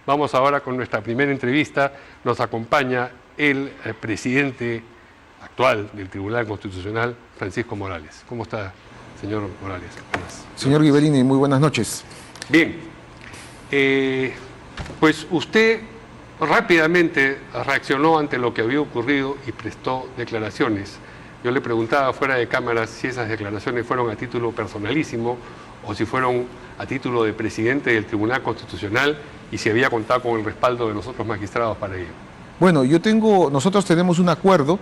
Vamos ahora con nuestra primera entrevista. Nos acompaña el presidente actual del Tribunal Constitucional, Francisco Morales. ¿Cómo está, señor Morales? Señor Ghibellini, muy buenas noches. Bien, pues usted rápidamente reaccionó ante lo que había ocurrido y prestó declaraciones. Yo le preguntaba fuera de cámaras si esas declaraciones fueron a título personalísimo o si fueron a título de presidente del Tribunal Constitucional y si había contado con el respaldo de los otros magistrados para ello. Bueno, nosotros tenemos un acuerdo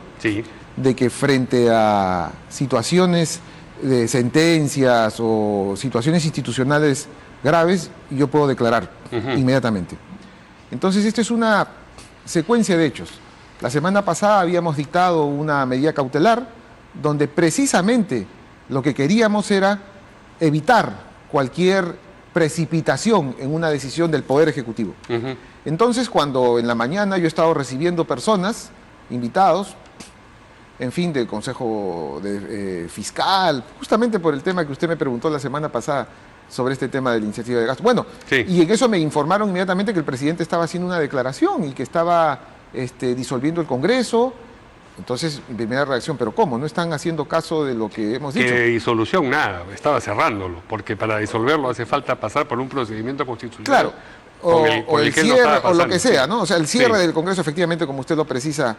de que frente a situaciones de sentencias o situaciones institucionales graves, yo puedo declarar inmediatamente. Entonces, esta es una secuencia de hechos. La semana pasada habíamos dictado una medida cautelar donde precisamente lo que queríamos era evitar cualquier precipitación en una decisión del Poder Ejecutivo. Entonces, cuando en la mañana yo he estado recibiendo personas, invitados, en fin, del Consejo Fiscal, justamente por el tema que usted me preguntó la semana pasada sobre este tema de la iniciativa de gasto. Bueno, y en eso me informaron inmediatamente que el presidente estaba haciendo una declaración y que estaba disolviendo el Congreso. Entonces, mi primera reacción, ¿pero cómo? ¿No están haciendo caso de lo que hemos dicho? Que de disolución nada, estaba cerrándolo, porque para disolverlo hace falta pasar por un procedimiento constitucional. Claro, o el cierre, o lo que sea, ¿no? O sea, el cierre del Congreso, efectivamente, como usted lo precisa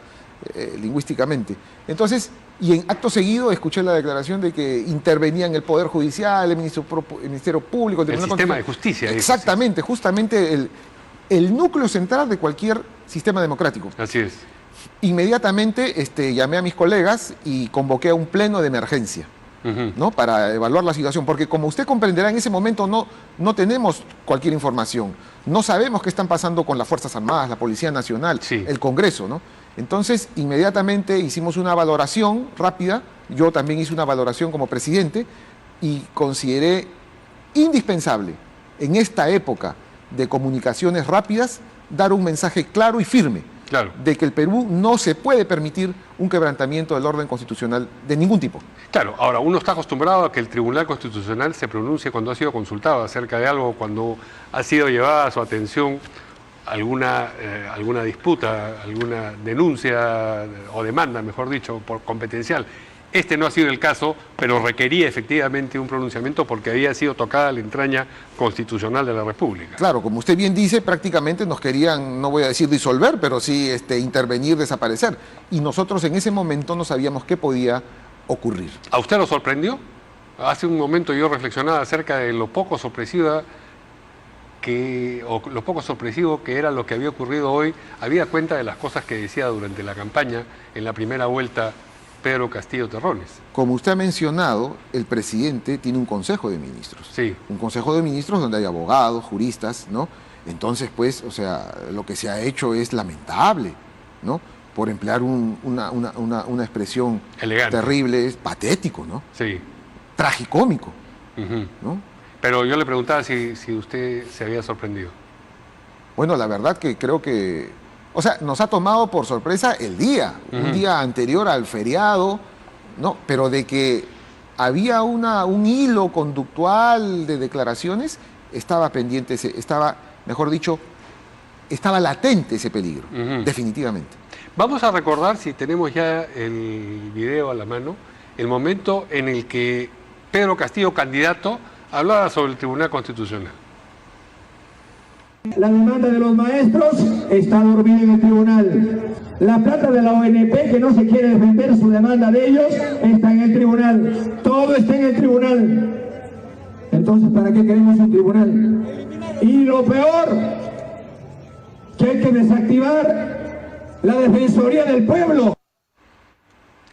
lingüísticamente. Entonces, y en acto seguido escuché la declaración de que intervenían el Poder Judicial, el Ministerio Público, el sistema de justicia. Exactamente, justamente el núcleo central de cualquier sistema democrático. Así es. Inmediatamente llamé a mis colegas y convoqué a un pleno de emergencia, ¿no? Para evaluar la situación, porque como usted comprenderá, en ese momento no tenemos cualquier información, no sabemos qué están pasando con las Fuerzas Armadas, la Policía Nacional, el Congreso, ¿no? Entonces, inmediatamente hicimos una valoración rápida, yo también hice una valoración como presidente y consideré indispensable en esta época de comunicaciones rápidas dar un mensaje claro y firme de que el Perú no se puede permitir un quebrantamiento del orden constitucional de ningún tipo. Claro, ahora uno está acostumbrado a que el Tribunal Constitucional se pronuncie cuando ha sido consultado acerca de algo, cuando ha sido llevada a su atención alguna disputa, alguna denuncia o demanda, mejor dicho, por competencial. Este no ha sido el caso, pero requería efectivamente un pronunciamiento porque había sido tocada la entraña constitucional de la República. Claro, como usted bien dice, prácticamente nos querían, no voy a decir disolver, pero sí intervenir, desaparecer. Y nosotros en ese momento no sabíamos qué podía ocurrir. ¿A usted lo sorprendió? Hace un momento yo reflexionaba acerca de lo poco sorpresivo que era lo que había ocurrido hoy, habida cuenta de las cosas que decía durante la campaña en la primera vuelta Pedro Castillo Terrones. Como usted ha mencionado, el presidente tiene un consejo de ministros. Sí. Un consejo de ministros donde hay abogados, juristas, ¿no? Entonces, pues, o sea, lo que se ha hecho es lamentable, ¿no? Por emplear una expresión elegante, terrible, es patético, ¿no? Sí. Tragicómico, ¿no? Pero yo le preguntaba si usted se había sorprendido. Bueno, la verdad que creo que... O sea, nos ha tomado por sorpresa el día, un día anterior al feriado, ¿no? Pero de que había un hilo conductual de declaraciones, estaba pendiente, estaba latente ese peligro, definitivamente. Vamos a recordar, si tenemos ya el video a la mano, el momento en el que Pedro Castillo, candidato, hablaba sobre el Tribunal Constitucional. La demanda de los maestros está dormida en el tribunal. La plata de la ONP, que no se quiere defender su demanda de ellos, está en el tribunal. Todo está en el tribunal. Entonces, ¿para qué queremos un tribunal? Y lo peor, que hay que desactivar la Defensoría del Pueblo.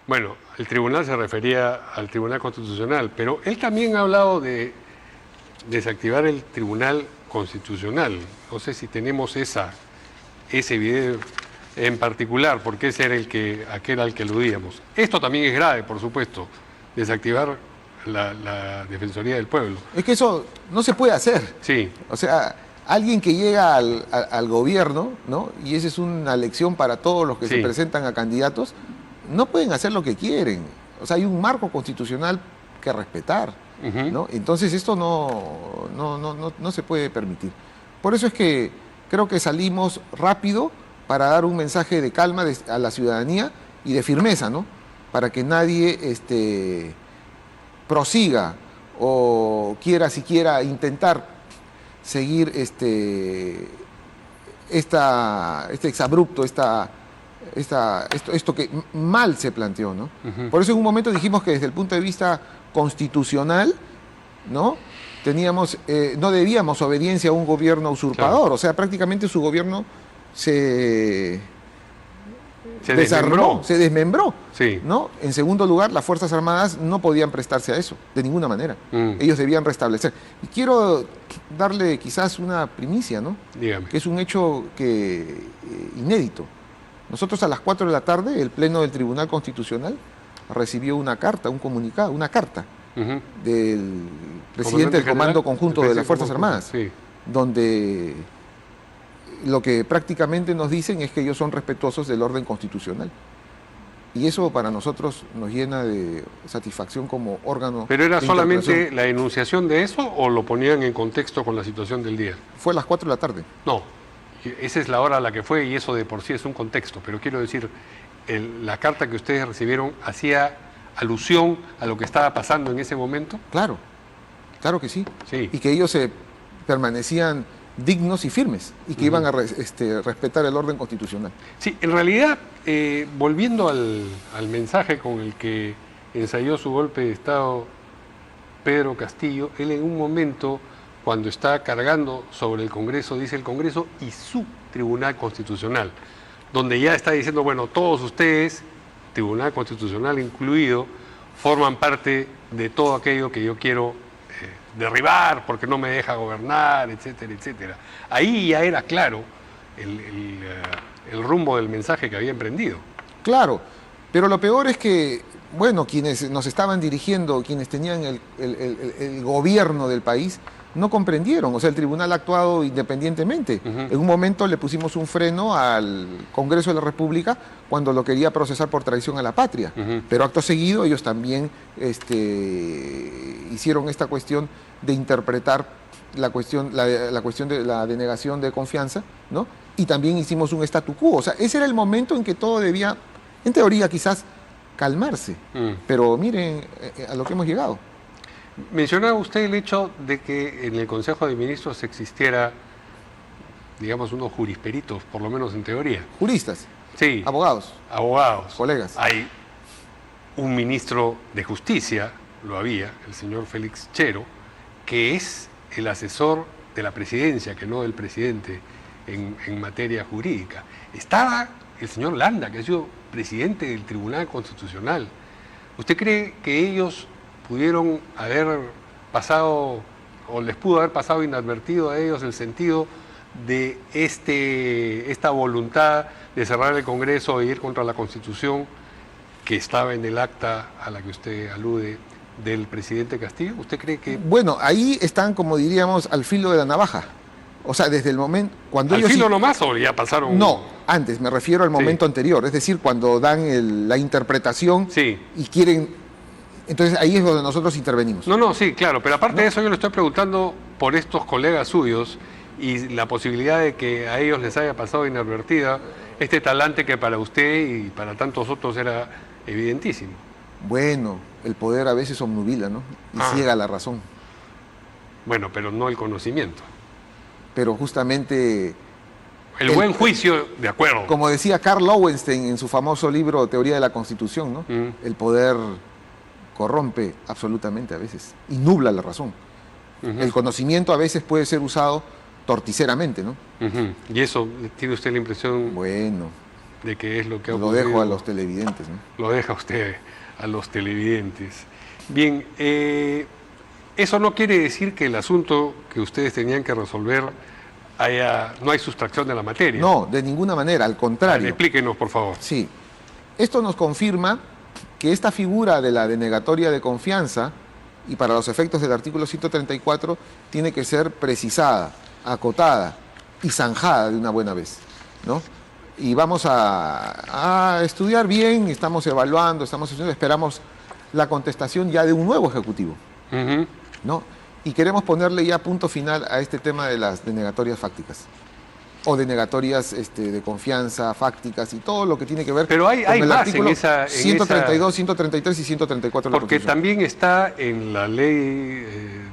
Bueno, el tribunal se refería al Tribunal Constitucional, pero él también ha hablado de desactivar el Tribunal Constitucional. No sé si tenemos ese video en particular, porque ese era aquel al que aludíamos. Esto también es grave, por supuesto, desactivar la Defensoría del Pueblo. Es que eso no se puede hacer. Sí. O sea, alguien que llega al gobierno, ¿no? Y esa es una lección para todos los que se presentan a candidatos, no pueden hacer lo que quieren. O sea, hay un marco constitucional que respetar, ¿no? Entonces esto no se puede permitir. Por eso es que creo que salimos rápido para dar un mensaje de calma a la ciudadanía y de firmeza, ¿no? Para que nadie prosiga o quiera siquiera intentar seguir este exabrupto, esto que mal se planteó, ¿no? Por eso en un momento dijimos que desde el punto de vista constitucional, ¿no? No debíamos obediencia a un gobierno usurpador, claro. O sea, prácticamente su gobierno se desmembró, sí. ¿no? En segundo lugar, las Fuerzas Armadas no podían prestarse a eso, de ninguna manera. Ellos debían restablecer. Y quiero darle quizás una primicia, ¿no? Dígame. Que es un hecho inédito. Nosotros a las 4 de la tarde, el Pleno del Tribunal Constitucional recibió una carta, un comunicado, una carta del presidente del Comando Conjunto de las Fuerzas Armadas, sí. Donde lo que prácticamente nos dicen es que ellos son respetuosos del orden constitucional. Y eso para nosotros nos llena de satisfacción como órgano. ¿Pero era solamente la enunciación de eso o lo ponían en contexto con la situación del día? Fue a las 4 de la tarde. No, esa es la hora a la que fue y eso de por sí es un contexto. Pero quiero decir, la carta que ustedes recibieron hacía alusión a lo que estaba pasando en ese momento. Claro, claro que sí. Sí. Y que ellos permanecían dignos y firmes y que iban a respetar el orden constitucional. Sí, en realidad, volviendo al mensaje con el que ensayó su golpe de Estado Pedro Castillo, él en un momento, cuando está cargando sobre el Congreso, dice el Congreso y su Tribunal Constitucional, donde ya está diciendo, bueno, todos ustedes, Tribunal Constitucional incluido, forman parte de todo aquello que yo quiero derribar porque no me deja gobernar, etcétera, etcétera. Ahí ya era claro el rumbo del mensaje que había emprendido. Claro, pero lo peor es que, bueno, quienes nos estaban dirigiendo, quienes tenían el gobierno del país, no comprendieron. O sea, el tribunal ha actuado independientemente. En un momento le pusimos un freno al Congreso de la República cuando lo quería procesar por traición a la patria. Pero acto seguido ellos también hicieron esta cuestión de interpretar la cuestión de la denegación de confianza, ¿no? Y también hicimos un statu quo. O sea, ese era el momento en que todo debía, en teoría quizás, calmarse. Pero miren a lo que hemos llegado. Mencionaba usted el hecho de que en el Consejo de Ministros existiera, digamos, unos jurisperitos, por lo menos en teoría. Juristas. Sí. Abogados. Abogados. Colegas. Hay un ministro de Justicia, lo había, el señor Félix Chero, que es el asesor de la presidencia, que no del presidente, en materia jurídica. Estaba el señor Landa, que ha sido presidente del Tribunal Constitucional. ¿Usted cree que ellos pudieron haber pasado, o les pudo haber pasado inadvertido a ellos el sentido de esta voluntad de cerrar el Congreso e ir contra la Constitución que estaba en el acta a la que usted alude del presidente Castillo? ¿Usted cree que...? Bueno, ahí están, como diríamos, al filo de la navaja. O sea, desde el momento... cuando ¿Al filo nomás o ya pasaron...? No, antes, me refiero al momento anterior. Es decir, cuando dan la interpretación y quieren... Entonces ahí es donde nosotros intervenimos. No, sí, claro, pero aparte de eso yo le estoy preguntando por estos colegas suyos y la posibilidad de que a ellos les haya pasado inadvertida este talante que para usted y para tantos otros era evidentísimo. Bueno, el poder a veces obnubila, ¿no? Y ciega la razón. Bueno, pero no el conocimiento. Pero justamente... El buen juicio, de acuerdo. Como decía Karl Lowenstein en su famoso libro Teoría de la Constitución, ¿no? El poder corrompe absolutamente a veces y nubla la razón. El conocimiento a veces puede ser usado torticeramente, ¿no? Y eso, ¿tiene usted la impresión de que es lo que ha ocurrido? Lo dejo a los televidentes, ¿no? Lo deja usted a los televidentes. Bien, eso no quiere decir que el asunto que ustedes tenían que resolver no hay sustracción de la materia. No, de ninguna manera, al contrario. Explíquenos, por favor. Sí. Esto nos confirma que esta figura de la denegatoria de confianza, y para los efectos del artículo 134, tiene que ser precisada, acotada y zanjada de una buena vez, ¿no? Y vamos a estudiar bien, estamos evaluando, esperamos la contestación ya de un nuevo Ejecutivo, ¿no? Y queremos ponerle ya punto final a este tema de las denegatorias fácticas. o denegatorias de confianza, fácticas y todo lo que tiene que ver pero hay con el más artículo en esa, 132, 133 y 134 de la porque Constitución. también está en la ley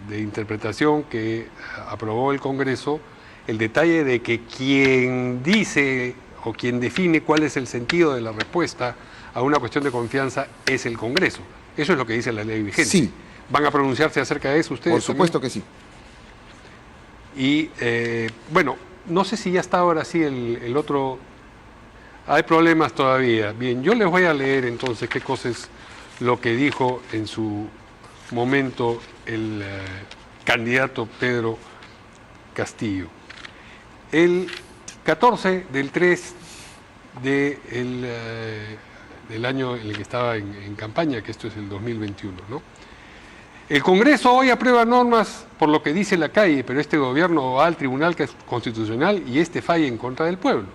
de interpretación que aprobó el Congreso el detalle de que quien dice o quien define cuál es el sentido de la respuesta a una cuestión de confianza es el Congreso. Eso es lo que dice la ley vigente. Sí. ¿Van a pronunciarse acerca de eso ustedes? Por supuesto también? que sí. Y bueno, no sé si ya está ahora sí el otro. Hay problemas todavía. Bien, yo les voy a leer entonces qué cosa es lo que dijo en su momento el candidato Pedro Castillo. El 14 del 3 del año en el que estaba en campaña, que esto es el 2021, ¿no? El Congreso hoy aprueba normas por lo que dice la calle, pero este gobierno va al Tribunal Constitucional y este falla en contra del pueblo.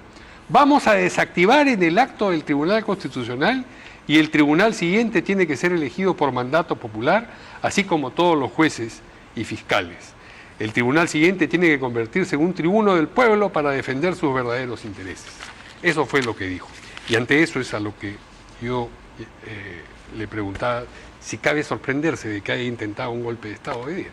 Vamos a desactivar en el acto del Tribunal Constitucional y el tribunal siguiente tiene que ser elegido por mandato popular, así como todos los jueces y fiscales. El tribunal siguiente tiene que convertirse en un tribuno del pueblo para defender sus verdaderos intereses. Eso fue lo que dijo. Y ante eso es a lo que yo le preguntaba si cabe sorprenderse de que haya intentado un golpe de Estado hoy día.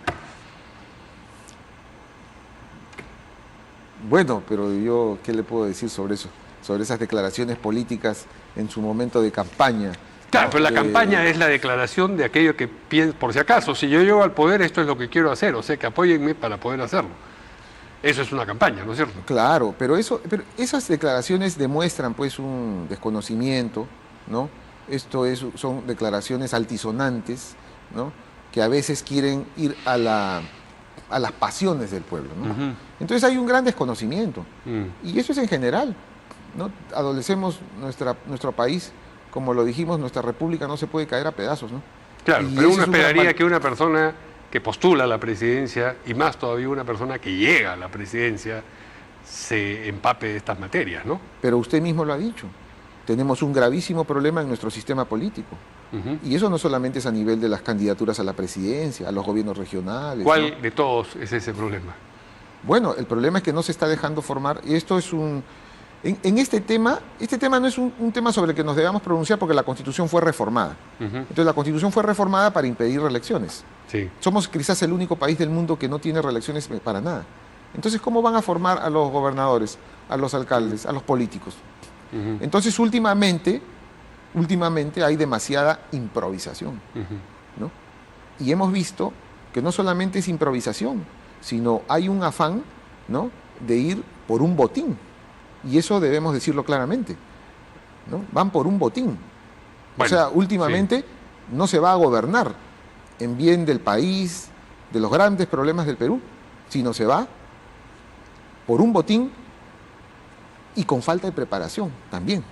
Bueno, pero yo, ¿qué le puedo decir sobre eso? Sobre esas declaraciones políticas en su momento de campaña. Claro, pero la campaña es la declaración de aquello que pienso, por si acaso, si yo llego al poder, esto es lo que quiero hacer, o sea, que apóyenme para poder hacerlo. Eso es una campaña, ¿no es cierto? Claro, pero esas declaraciones demuestran pues un desconocimiento, ¿no? Son declaraciones altisonantes, ¿no? Que a veces quieren ir a las pasiones del pueblo, ¿no? Uh-huh. Entonces hay un gran desconocimiento. Y eso es en general, ¿no? Adolecemos nuestro país, como lo dijimos, nuestra república no se puede caer a pedazos, ¿no? Claro, Y pero eso uno es un esperaría gran mal. que una persona que postula a la presidencia, y más todavía una persona que llega a la presidencia, se empape de estas materias, ¿no? Pero usted mismo lo ha dicho. Tenemos un gravísimo problema en nuestro sistema político. Uh-huh. Y eso no solamente es a nivel de las candidaturas a la presidencia, a los gobiernos regionales. ¿Cuál ¿no? de todos es ese problema? Bueno, el problema es que no se está dejando formar, y esto es en este tema no es un tema sobre el que nos debamos pronunciar porque la Constitución fue reformada. Uh-huh. Entonces la Constitución fue reformada para impedir reelecciones. Sí. Somos quizás el único país del mundo que no tiene reelecciones para nada. Entonces, ¿cómo van a formar a los gobernadores, a los alcaldes, a los políticos? Uh-huh. Entonces, últimamente hay demasiada improvisación, Uh-huh. ¿no? Y hemos visto que no solamente es improvisación, sino hay un afán, ¿no?, de ir por un botín. Y eso debemos decirlo claramente, ¿no? Van por un botín. Bueno, o sea, últimamente no se va a gobernar en bien del país, de los grandes problemas del Perú, sino se va por un botín y con falta de preparación también.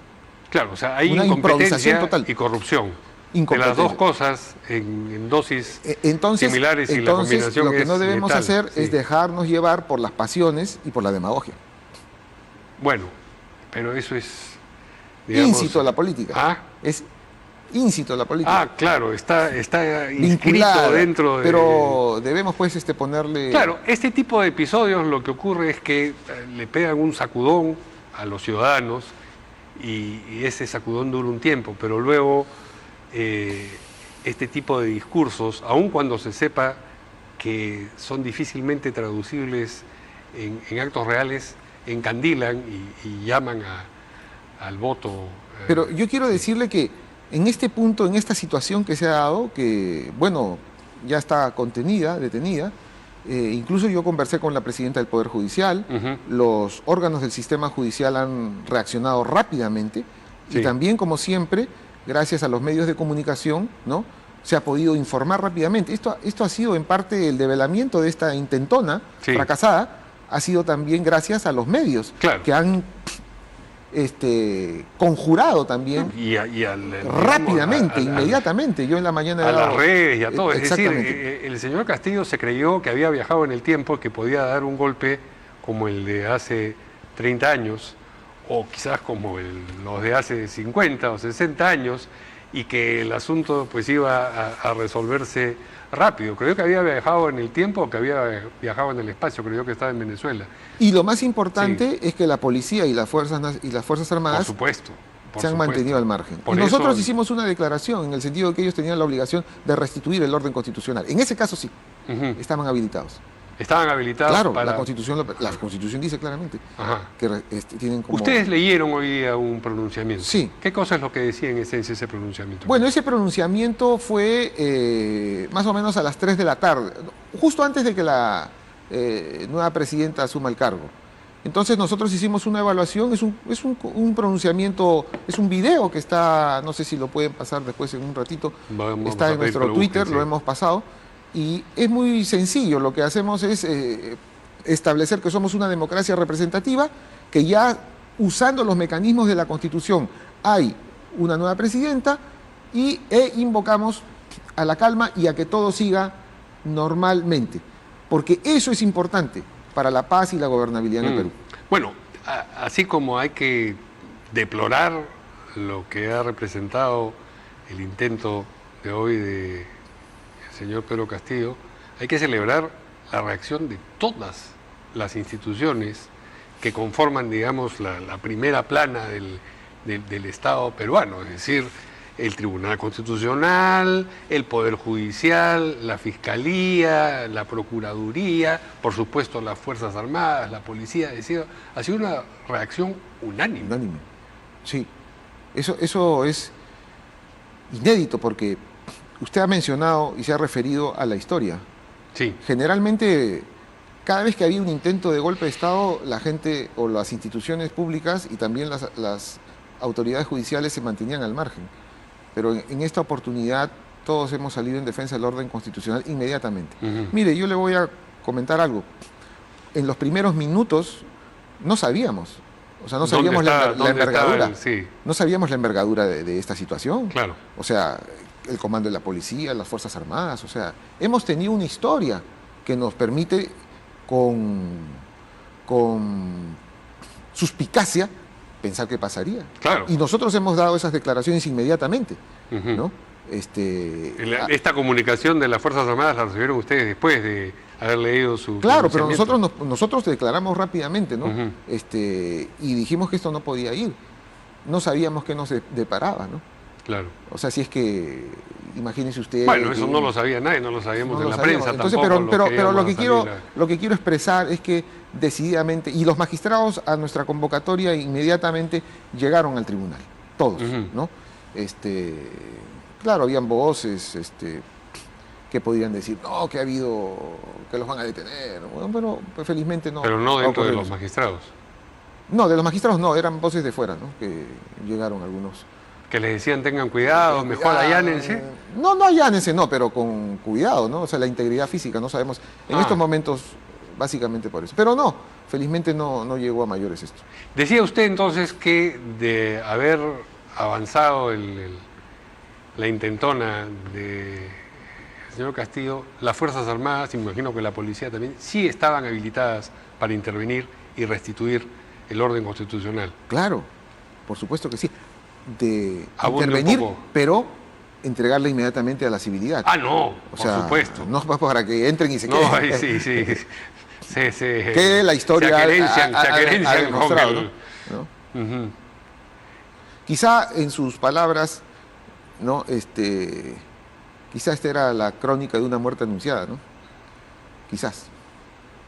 Claro, o sea, hay Una incompetencia improvisación total. y corrupción. De Incompetencia. las dos cosas en dosis Entonces, similares y la combinación lo que es no debemos letal, hacer sí. es dejarnos llevar por las pasiones y por la demagogia. Bueno, pero eso es, digamos, Íncito a la política. ¿Ah? Es íncito a la política. Ah, claro, está inscrito Vinculada, dentro de... pero debemos pues ponerle... Claro, este tipo de episodios lo que ocurre es que le pegan un sacudón a los ciudadanos y ese sacudón dura un tiempo, pero luego este tipo de discursos, aun cuando se sepa que son difícilmente traducibles en actos reales, encandilan y llaman al voto. Pero yo quiero decirle que en este punto, en esta situación que se ha dado, que bueno, ya está detenida, incluso yo conversé con la presidenta del Poder Judicial, Uh-huh. los órganos del sistema judicial han reaccionado rápidamente Sí. y también, como siempre, gracias a los medios de comunicación, ¿no?, se ha podido informar rápidamente. Esto ha sido en parte el develamiento de esta intentona Sí. fracasada, ha sido también gracias a los medios, Claro. que han conjurado también Y al, rápidamente, digamos, inmediatamente. Yo en la mañana a he dado- las redes y a todo. Es decir, Exactamente. el señor Castillo se creyó que había viajado en el tiempo, que podía dar un golpe como el de hace 30 años, o quizás como los de hace 50 o 60 años, y que el asunto pues iba a resolverse rápido. Creo que había viajado en el tiempo, que había viajado en el espacio, creo que estaba en Venezuela. Y lo más importante es que la policía y las Fuerzas Armadas Por supuesto. Se han mantenido al margen. Y nosotros hicimos una declaración en el sentido de que ellos tenían la obligación de restituir el orden constitucional. En ese caso sí, estaban habilitados. Estaban habilitados claro, para... la Constitución dice claramente que tienen como... Ustedes leyeron hoy día un pronunciamiento. Sí. ¿Qué cosa es lo que decía en esencia ese pronunciamiento? Bueno, ese pronunciamiento fue más o menos a las 3 de la tarde, justo antes de que la nueva presidenta asuma el cargo. Entonces nosotros hicimos una evaluación, es un pronunciamiento, es un video que está, no sé si lo pueden pasar después en un ratito, está en nuestro Twitter, lo hemos pasado, y es muy sencillo, lo que hacemos es establecer que somos una democracia representativa, que ya usando los mecanismos de la Constitución hay una nueva presidenta e invocamos a la calma y a que todo siga normalmente, porque eso es importante para la paz y la gobernabilidad en el Perú. Bueno, así como hay que deplorar lo que ha representado el intento de hoy del señor Pedro Castillo, hay que celebrar la reacción de todas las instituciones que conforman, digamos, la primera plana del Estado peruano, es decir, el Tribunal Constitucional, el Poder Judicial, la Fiscalía, la Procuraduría, por supuesto las Fuerzas Armadas, la Policía, ha sido una reacción unánime. Unánime, sí. Eso es inédito porque usted ha mencionado y se ha referido a la historia. Sí. Generalmente, cada vez que había un intento de golpe de Estado, la gente o las instituciones públicas y también las autoridades judiciales se mantenían al margen. Pero en esta oportunidad todos hemos salido en defensa del orden constitucional inmediatamente. Mire, yo le voy a comentar algo. En los primeros minutos no sabíamos, o sea, no sabíamos la envergadura. No sabíamos la envergadura de esta situación. Claro. O sea, el comando de la policía, las Fuerzas Armadas, o sea, hemos tenido una historia que nos permite con suspicacia pensar qué pasaría. Claro. Y nosotros hemos dado esas declaraciones inmediatamente, ¿no? Esta comunicación de las Fuerzas Armadas la recibieron ustedes después de haber leído su... Claro, pero nosotros declaramos rápidamente, ¿no? Y dijimos que esto no podía ir. No sabíamos qué nos deparaba, ¿no? Claro. O sea, si es que, imagínese usted... Bueno, eso no lo sabía nadie, no lo sabíamos en la prensa. Entonces, pero lo que quiero expresar es que decididamente, y los magistrados a nuestra convocatoria inmediatamente llegaron al tribunal, todos, ¿no? Claro, habían voces que podían decir, no, que los van a detener, bueno, pero felizmente no. Pero no dentro de los magistrados. No, de los magistrados no, eran voces de fuera, ¿no? Que llegaron algunos. Que les decían tengan cuidado, mejor allánense. No allánense, no, pero con cuidado, ¿no? O sea, la integridad física, no sabemos. En estos momentos, básicamente por eso. Pero no, felizmente no llegó a mayores esto. Decía usted entonces que de haber avanzado la intentona del señor Castillo, las Fuerzas Armadas, y me imagino que la policía también, sí estaban habilitadas para intervenir y restituir el orden constitucional. Claro, por supuesto que sí. De intervenir, pero entregarla inmediatamente a la civilidad. No, por supuesto. No para que entren y se queden. No, ahí sí. Que la historia se ha demostrado, ¿no? Quizá en sus palabras, ¿no? Quizá esta era la crónica de una muerte anunciada, ¿no? Quizás.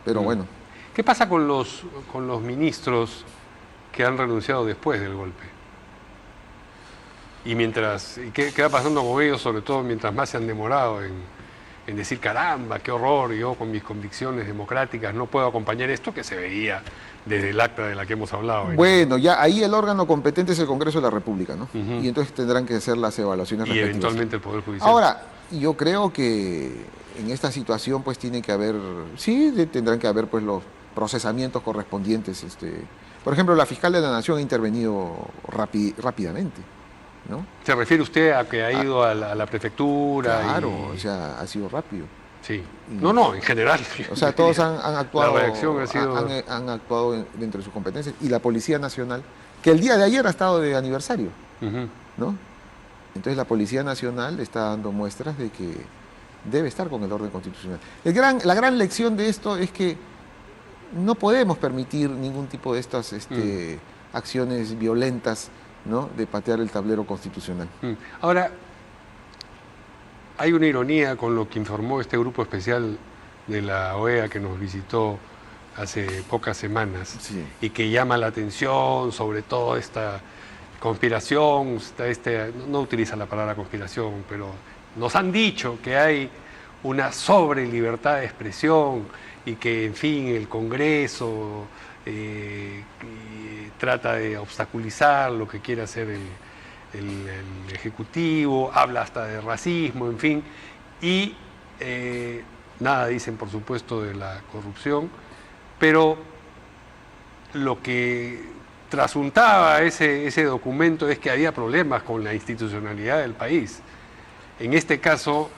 Pero bueno. ¿Qué pasa con los ministros que han renunciado después del golpe? Y ¿qué va pasando con ellos, sobre todo mientras más se han demorado en decir, caramba, qué horror, yo con mis convicciones democráticas no puedo acompañar esto que se veía desde el acta de la que hemos hablado? Bueno, ya ahí el órgano competente es el Congreso de la República, ¿no? Y entonces tendrán que hacer las evaluaciones respectivas. Y eventualmente el Poder Judicial. Ahora, yo creo que en esta situación pues tiene que haber, tendrán que haber pues los procesamientos correspondientes. Por ejemplo, la fiscal de la Nación ha intervenido rápidamente, ¿no? ¿Se refiere usted a que ha ido a la prefectura? Claro, o sea, ha sido rápido. Sí. No, en general. O sea, todos han actuado. La reacción ha sido... Han actuado dentro de sus competencias. Y la Policía Nacional, que el día de ayer ha estado de aniversario, ¿no? Entonces la Policía Nacional está dando muestras de que debe estar con el orden constitucional. La gran lección de esto es que no podemos permitir ningún tipo de estas acciones violentas, ¿no?, de patear el tablero constitucional. Ahora, hay una ironía con lo que informó este grupo especial de la OEA que nos visitó hace pocas semanas, sí, y que llama la atención sobre todo esta conspiración, no utiliza la palabra conspiración, pero nos han dicho que hay una sobre libertad de expresión y que, en fin, el Congreso trata de obstaculizar lo que quiere hacer el Ejecutivo, habla hasta de racismo, en fin, y nada dicen, por supuesto, de la corrupción, pero lo que trasuntaba ese documento es que había problemas con la institucionalidad del país. En este caso,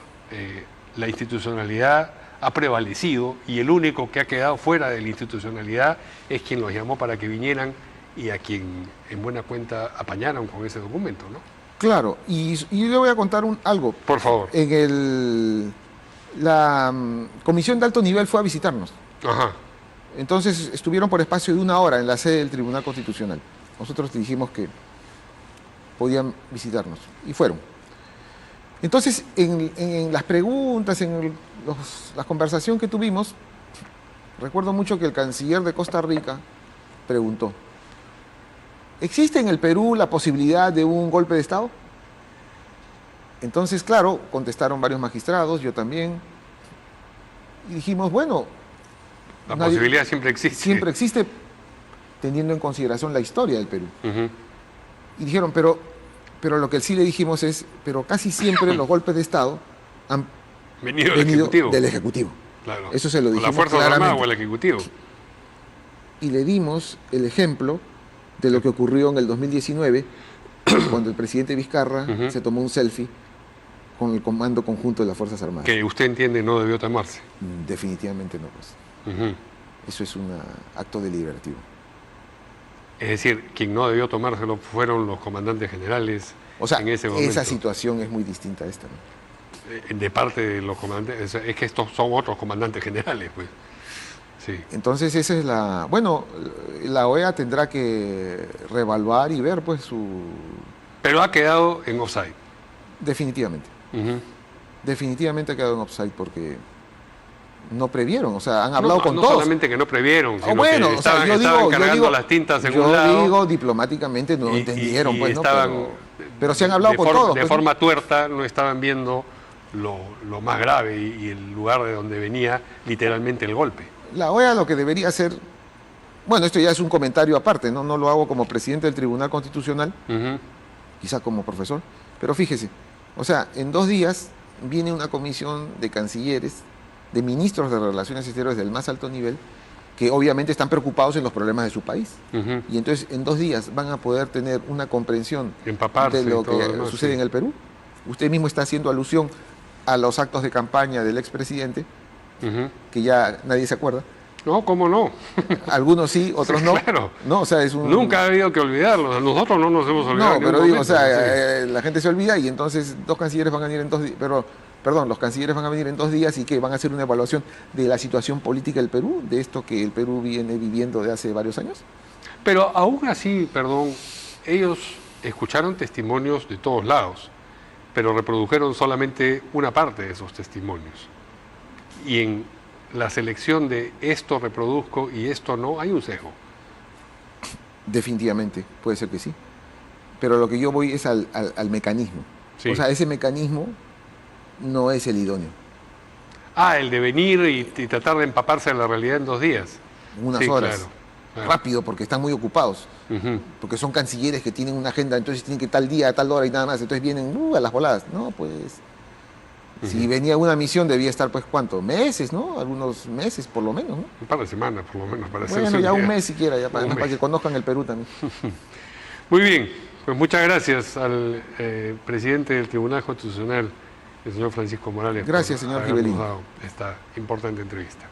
la institucionalidad ha prevalecido y el único que ha quedado fuera de la institucionalidad es quien los llamó para que vinieran y a quien en buena cuenta apañaron con ese documento, ¿no? Claro, y yo le voy a contar algo. Por favor. La comisión de alto nivel fue a visitarnos. Ajá. Entonces estuvieron por espacio de 1 hora en la sede del Tribunal Constitucional. Nosotros dijimos que podían visitarnos y fueron. Entonces, en las preguntas, la conversación que tuvimos, recuerdo mucho que el canciller de Costa Rica preguntó: ¿existe en el Perú la posibilidad de un golpe de Estado? Entonces, claro, contestaron varios magistrados, yo también, y dijimos, bueno, la posibilidad siempre existe. Siempre existe, teniendo en consideración la historia del Perú. Y dijeron, pero lo que sí le dijimos es, pero casi siempre los golpes de Estado han venido del Ejecutivo. Claro. Eso se lo dijimos o la Fuerza Armada o el Ejecutivo. Y le dimos el ejemplo de lo que ocurrió en el 2019, cuando el presidente Vizcarra se tomó un selfie con el Comando Conjunto de las Fuerzas Armadas. Que usted entiende no debió tomarse. Definitivamente no, pues. Eso es un acto deliberativo. Es decir, quien no debió tomárselo fueron los comandantes generales, o sea, en ese momento. Esa situación es muy distinta a esta, ¿no? De parte de los comandantes, es que estos son otros comandantes generales, pues. Sí. Entonces esa es la... Bueno, la OEA tendrá que reevaluar y ver, pues, Pero ha quedado en offside. Definitivamente. Definitivamente ha quedado en offside porque no previeron, o sea, han hablado con todos. No solamente que no previeron, sino bueno, que estaban cargando las tintas en un lado. Yo digo, diplomáticamente no entendieron, pues, estaban, ¿no? Pero se han hablado con todos. De forma tuerta, no estaban viendo lo más grave y el lugar de donde venía literalmente el golpe. La OEA lo que debería hacer, bueno, esto ya es un comentario aparte, no lo hago como presidente del Tribunal Constitucional, quizá como profesor, pero fíjese, o sea, en 2 días viene una comisión de cancilleres, de ministros de Relaciones Exteriores del más alto nivel, que obviamente están preocupados en los problemas de su país. Y entonces en 2 días van a poder tener una comprensión de lo que sucede en el Perú. Usted mismo está haciendo alusión a los actos de campaña del expresidente, que ya nadie se acuerda. No, ¿cómo no? Algunos sí, otros no. Claro. No, o sea, Nunca ha habido que olvidarlos. Nosotros no nos hemos olvidado. No, pero digo, o sea, la gente se olvida y entonces 2 cancilleres van a venir en 2 días. Perdón, los cancilleres van a venir en 2 días y que van a hacer una evaluación de la situación política del Perú, de esto que el Perú viene viviendo de hace varios años. Pero aún así, perdón, ellos escucharon testimonios de todos lados, pero reprodujeron solamente una parte de esos testimonios. Y en la selección de esto reproduzco y esto no, hay un sesgo. Definitivamente, puede ser que sí. Pero lo que yo voy es al mecanismo. Sí. O sea, ese mecanismo no es el idóneo. El de venir y tratar de empaparse de la realidad en 2 días. En unas horas. Claro. Rápido, porque están muy ocupados. Porque son cancilleres que tienen una agenda, entonces tienen que tal día, a tal hora y nada más. Entonces vienen a las voladas. No, pues... Si venía una misión debía estar, pues, ¿cuánto? Meses, ¿no? Algunos meses, por lo menos, ¿no? Un par de semanas, por lo menos, para hacer bueno, ya un mes siquiera, ya para que conozcan el Perú también. Muy bien, pues muchas gracias al presidente del Tribunal Constitucional, el señor Francisco Morales. Gracias, señor Givelín. Esta importante entrevista.